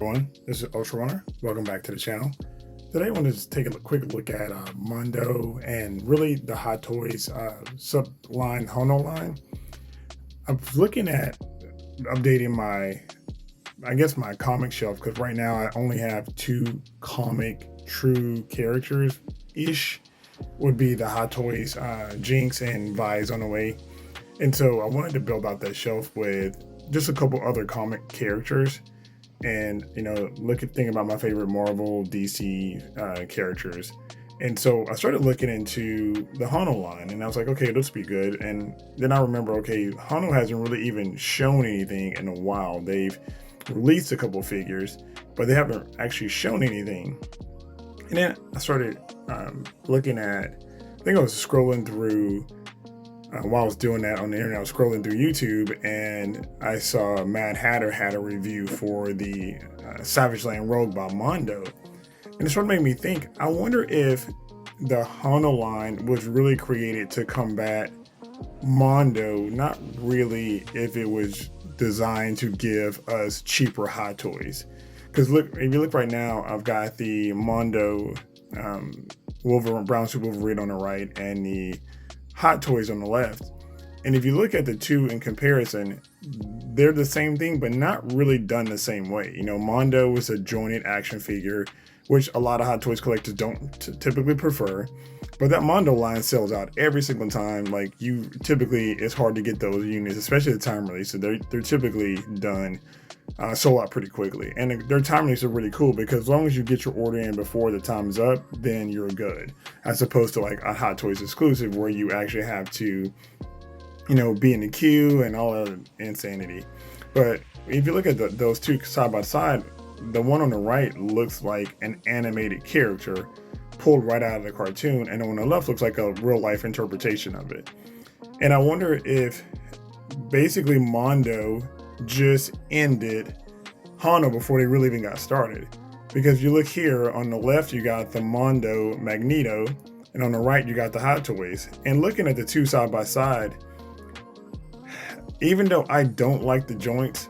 Everyone, this is Ultra Runner. Welcome back to the channel. Today I want to just take a quick look at Mondo and really the Hot Toys sub line Hono line. I'm looking at updating my comic shelf, because right now I only have two comic true characters ish. Would be the Hot Toys Jinx and Vi's on the way, and so I wanted to build out that shelf with just a couple other comic characters, and thinking about my favorite Marvel, DC characters. And so I started looking into the Hono line, and I was like, okay, this be good. And then I remember, okay, Hono hasn't really even shown anything in a while. They've released a couple figures, but they haven't actually shown anything. And then I started looking at, I think I was scrolling through, while I was doing that on the internet, I was scrolling through YouTube, and I saw Mad Hatter had a review for the Savage Land Rogue by Mondo. And it sort of made me think, I wonder if the Hono line was really created to combat Mondo, not really if it was designed to give us cheaper Hot Toys. Because look, if you look right now, I've got the Mondo Wolverine, brown suit Wolverine on the right, and the Hot Toys on the left. And if you look at the two in comparison, they're the same thing, but not really done the same way. Mondo was a jointed action figure, which a lot of Hot Toys collectors don't typically prefer. But that Mondo line sells out every single time. Like, it's hard to get those units, especially the time release. So they're typically done, sold out pretty quickly. And their time release are really cool, because as long as you get your order in before the time's up, then you're good. As opposed to like a Hot Toys exclusive, where you actually have to, be in the queue and all that insanity. But if you look at those two side by side, the one on the right looks like an animated character pulled right out of the cartoon, and the one on the left looks like a real life interpretation of it. And I wonder if basically Mondo just ended Hono before they really even got started. Because you look here, on the left you got the Mondo Magneto, and on the right you got the Hot Toys. And looking at the two side by side, even though I don't like the joints,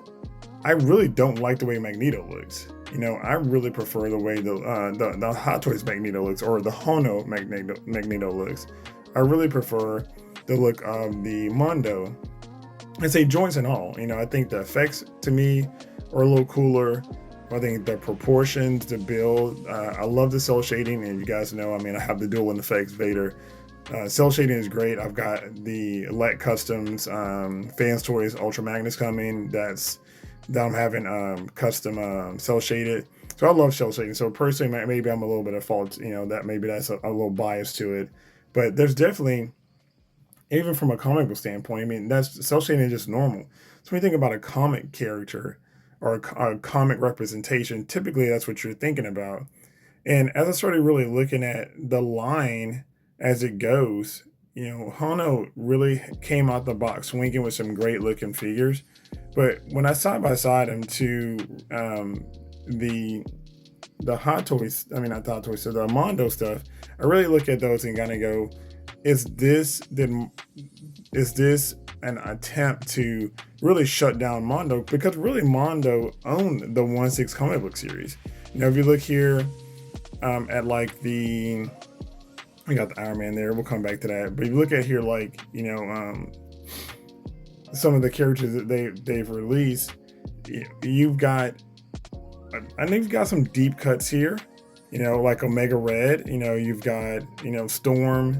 I really don't like the way Magneto looks. I really prefer the way the Hot Toys Magneto looks, or the Hono Magneto looks. I really prefer the look of the Mondo. I say joints and all. I think the effects to me are a little cooler. I think the proportions, the build, I love the cell shading, and you guys know, I have the dual effects Vader. Cell shading is great. I've got the Let Customs Fans Toys Ultra Magnus coming. That I'm having custom cell shaded. So I love cell shading. So personally, maybe I'm a little bit at fault. That maybe that's a little bias to it. But there's definitely, even from a comic book standpoint, that's cell shading is just normal. So when you think about a comic character or a comic representation, typically that's what you're thinking about. And as I started really looking at the line as it goes, Hono really came out the box swinging with some great looking figures. But when I side by side them to the Hot Toys, not the Hot Toys, so the Mondo stuff, I really look at those and kind of go, is this an attempt to really shut down Mondo? Because really Mondo owned the 1/6 comic book series. If you look here at like we got the Iron Man there, we'll come back to that. But if you look at here, like, some of the characters that they've released, you've got, I think you've got some deep cuts here, like Omega Red, you've got, Storm,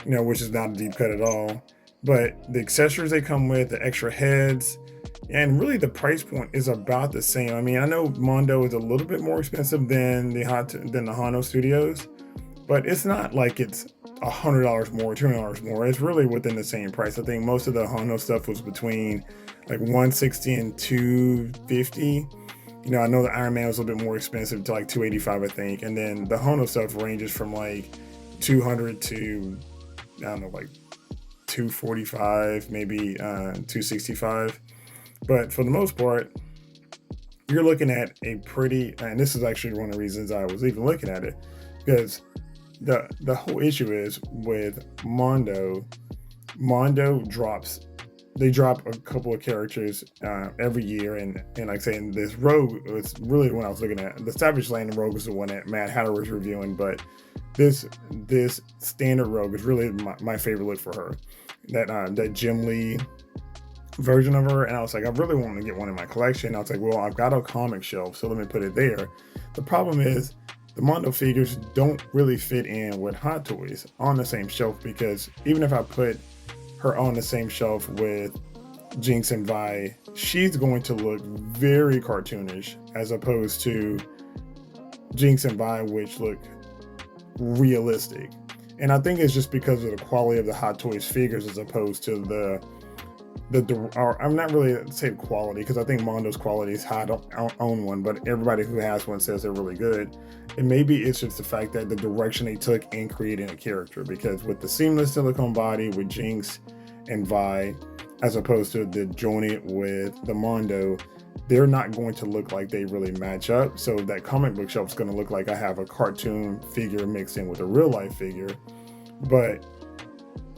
which is not a deep cut at all. But the accessories they come with, the extra heads, and really the price point is about the same. I know Mondo is a little bit more expensive than the Hono Studios, but it's not like it's $100 more, $200 more. It's really within the same price. I think most of the Hono stuff was between like $160 and $250. I know the Iron Man was a little bit more expensive, to like $285, I think. And then the Hono stuff ranges from like $200 to, I don't know, like $245, maybe $265. But for the most part, you're looking at a pretty, and this is actually one of the reasons I was even looking at it, because the whole issue is with Mondo drops they drop a couple of characters every year, and like saying this Rogue was really when I was looking at the Savage Land Rogue was the one that Matt Hatter was reviewing, but this standard Rogue is really my favorite look for her. That Jim Lee version of her, and I was like, I really want to get one in my collection. I was like, well, I've got a comic shelf, so let me put it there. The problem is the Mondo figures don't really fit in with Hot Toys on the same shelf, because even if I put her on the same shelf with Jinx and Vi, she's going to look very cartoonish, as opposed to Jinx and Vi, which look realistic. And I think it's just because of the quality of the Hot Toys figures, as opposed to or I'm not really saying quality, because I think Mondo's quality is high. I don't own one, but everybody who has one says they're really good. And maybe it's just the fact that the direction they took in creating a character, because with the seamless silicone body with Jinx and Vi, as opposed to the jointed with the Mondo, they're not going to look like they really match up. So that comic book shelf is going to look like I have a cartoon figure mixed in with a real life figure. But,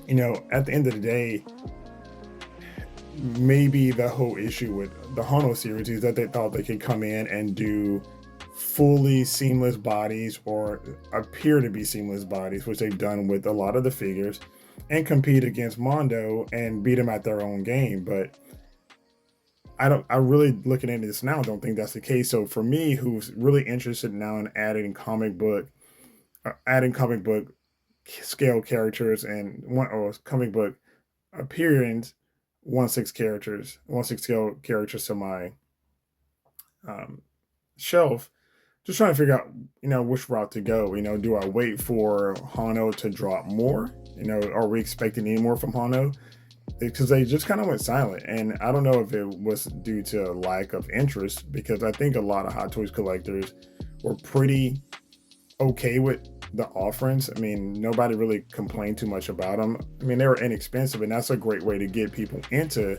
you know, at the end of the day, maybe the whole issue with the Hono series is that they thought they could come in and do fully seamless bodies, or appear to be seamless bodies, which they've done with a lot of the figures, and compete against Mondo and beat them at their own game. But I really, looking into this now, don't think that's the case. So for me, who's really interested now in adding comic book scale characters and comic book appearance 1/6 scale characters to my shelf, just trying to figure out, you know, which route to go. You know, do I wait for Hono to drop more? You know, are we expecting any more from Hono? Because they just kind of went silent, and I don't know if it was due to lack of interest, because I think a lot of Hot Toys collectors were pretty okay with the offerings. I mean, nobody really complained too much about them. I mean, they were inexpensive, and that's a great way to get people into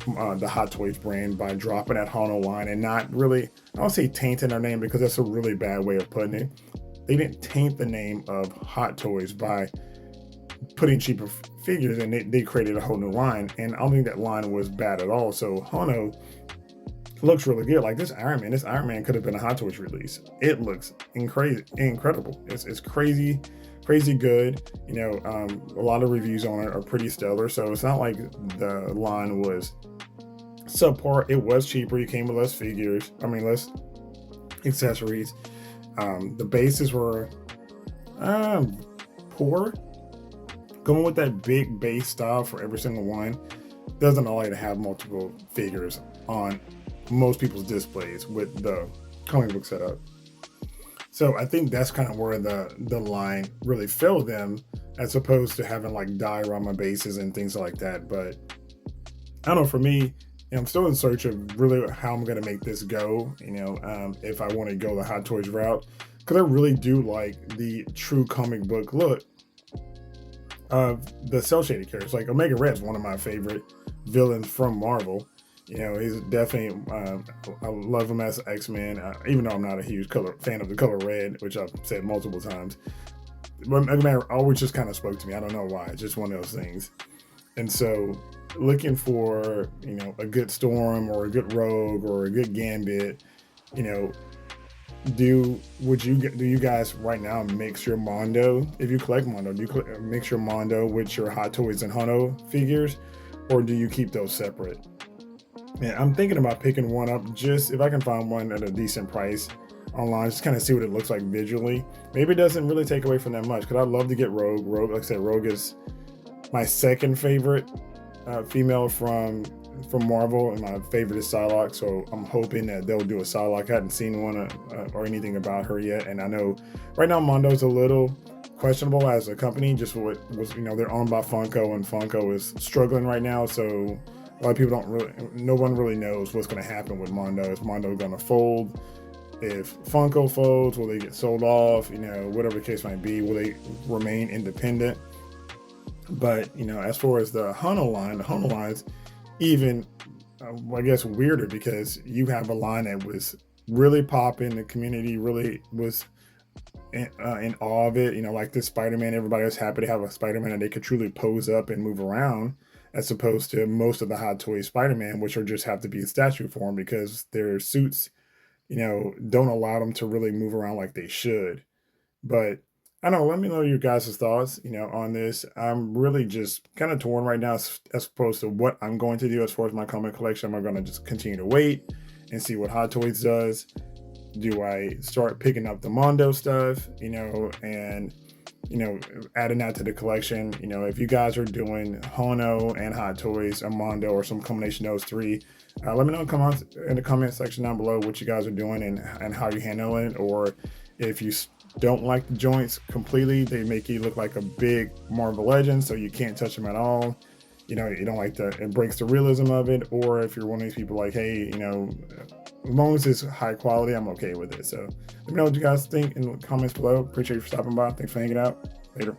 the Hot Toys brand, by dropping that Hono line and not really, I don't say tainting their name, because that's a really bad way of putting it. They didn't taint the name of Hot Toys by putting cheaper figures, and they created a whole new line, and I don't think that line was bad at all. So Hono looks really good. Like this Iron Man could have been a Hot Toys release. It looks incredible. It's crazy good. You know, a lot of reviews on it are pretty stellar, so it's not like the line was subpar. It was cheaper. You came with less accessories. The bases were poor. Going with that big base style for every single one doesn't allow you to have multiple figures on most people's displays with the comic book setup. So I think that's kind of where the line really failed them, as opposed to having like diorama bases and things like that. But I don't know, for me, I'm still in search of really how I'm going to make this go, you know, if I want to go the Hot Toys route, because I really do like the true comic book look of the cell shaded characters. Like Omega Red's one of my favorite villains from Marvel. You know, he's definitely, I love him as X-Men, even though I'm not a huge fan of the color red, which I've said multiple times. But Mega Man always just kind of spoke to me. I don't know why. It's just one of those things. And so looking for, you know, a good Storm or a good Rogue or a good Gambit, you know, do you guys right now mix your Mondo, if you collect Mondo, do you mix your Mondo with your Hot Toys and Hono figures, or do you keep those separate? Yeah, I'm thinking about picking one up, just if I can find one at a decent price online, just kind of see what it looks like visually. Maybe it doesn't really take away from that much, because I'd love to get Rogue. Like I said, Rogue is my second favorite female from Marvel, and my favorite is Psylocke. So I'm hoping that they'll do a Psylocke. I hadn't seen one or anything about her yet, and I know right now Mondo's a little questionable as a company, just what was, you know, they're owned by Funko, and Funko is struggling right now. So a lot of people no one really knows what's going to happen with Mondo. Is Mondo going to fold? If Funko folds, will they get sold off? You know, whatever the case might be, will they remain independent? But, you know, as far as the Hono line's even, I guess, weirder, because you have a line that was really popping. The community really was in awe of it. You know, like this Spider-Man, everybody was happy to have a Spider-Man that they could truly pose up and move around. as opposed to most of the Hot Toys Spider-Man, which are just have to be in statue form because their suits, don't allow them to really move around like they should. But I don't know. Let me know your guys' thoughts, on this. I'm really just kind of torn right now as opposed to what I'm going to do as far as my comic collection. Am I going to just continue to wait and see what Hot Toys does? Do I start picking up the Mondo stuff, and adding that to the collection? If you guys are doing Hono and Hot Toys or Mondo or some combination of those three, let me know in the comment section down below what you guys are doing and how you handle it, or if you don't like the joints completely, they make you look like a big Marvel legend, so you can't touch them at all. You don't like it breaks the realism of it, or if you're one of these people like, hey, as long as it's high quality, I'm okay with it. So let me know what you guys think in the comments below. Appreciate you for stopping by. Thanks for hanging out. Later.